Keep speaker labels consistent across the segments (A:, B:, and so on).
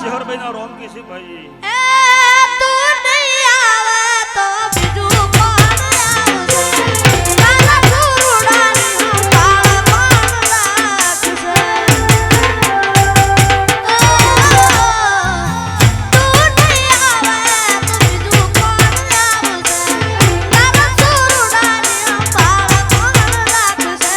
A: ચેહરભાઈ ના રોમ કિસી ભાઈ
B: તું નહીં આવે તો બીજું કોણ આવશે તારા સુરડાની પાળ કોણ લાગશે તું નહીં આવે તો બીજું કોણ આવશે તારા સુરડાની પાળ કોણ લાગશે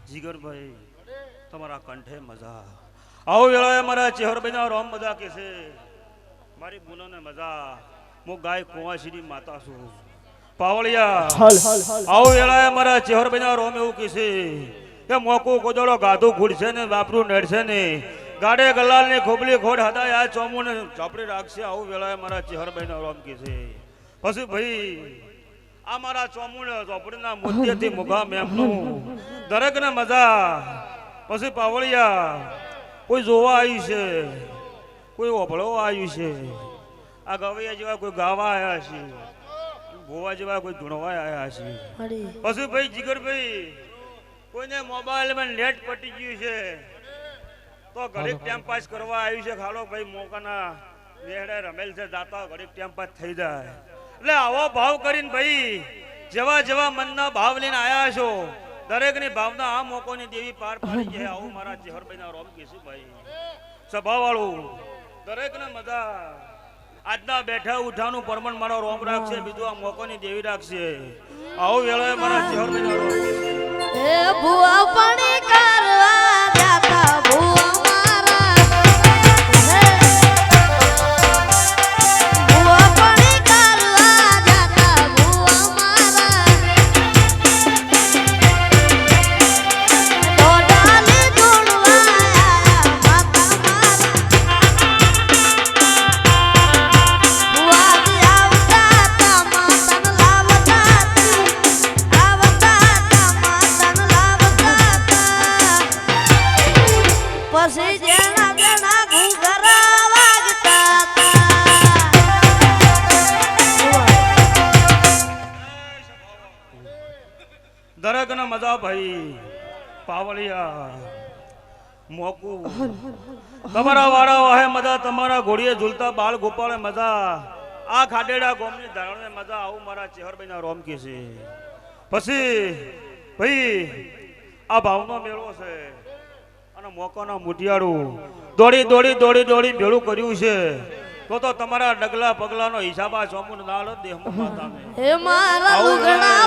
A: જીગરભાઈ તમારા કંઠે મજા આવો વેળાએ મારા ચેહરભાઈ ના રોમ મજા કે છે મારી બુનો ને મજા હું ગાય કુંવાસીની માતા છું પાવળિયા આવો વેળાએ મારા ચેહરભાઈ ના રોમ એવું કે છે કે મોકું કોદળો ગાધું ખૂડશે ને બાપરું નડશે ને ગાડે ગલાલ ને ખોબલી ખોડ હતા આ ચોમું ને ઝાપડી રાખશે આવું વેળાએ મારા ચેહરભાઈ ના રોમ કે છે પછી ભાઈ આ મારા ચોમુને ઝોપડીના મુદ્દેથી મુગા મેમનું દરેક ને મજા પછી પાવળિયા કોઈ જોવા આવ્યું છે કોઈ ઓભળવા આવ્યું છે આ ગવૈયા જેવા કોઈ ગાવા આવ્યા છે ગોવા જેવા કોઈ ધૂણવા આવ્યા છે પછી ભાઈ જીગરભાઈ કોઈને મોબાઈલમાં નેટ પટી ગયું છે તો ઘડીક ટાઈમ પાસ કરવા આવ્યું છે ખાલો ભાઈ મોકાના વેડે રમેલ છે જાતા ઘડીક ટાઈમ પાસ થઈ જાય એટલે આવો ભાવ કરીને ભાઈ જેવા જેવા મનના ભાવ લઈને આયા છો દરેકની ભાવના આ મોકોની દેવી પાર પાડી છે આવું મારા ચેહરભાઈ ના રોમ કીશું ભાઈ સભા વાળું દરેકને મજા આજના બેઠા ઉઠાનું પરમણ મારો રોમ રાખશે બીજું આ મોકોની દેવી રાખશે આવું વેળાએ મારા ચેહરભાઈ ના રોમ કીશે
B: એ ભુવા પાણી કરવા જાતા ભુવા મારા ભુવા પાણી કરવા જાતા ભુવા મારા દોડાલી દોડવાયા માતા મારા ભુવા આવતા તા માતન લાવતા પછી જેના જેના ઘૂઘરા વાગતા
A: દરેક ને મજા ભાઈ પાવળિયા મોકું તમારા વાળા વાહે મજા તમારા ઘોડીએ ઝૂલતા બાળ ગોપાળે મજા આ ખાડેડા ગોમની ધારણે મજા આવું મારા ચેહરભાઈ ના રોમ કે છે પછી ભાઈ આ ભાવનો મેળો છે અને મોકોના મુઠિયાળું દોડી દોડી દોડી દોડી ભેળું કર્યું છે તો તમારા ડગલા પગલાનો હિસાબ આ ચોમુન ના લો દેહમાં માતાને
B: હે મારા લુગડા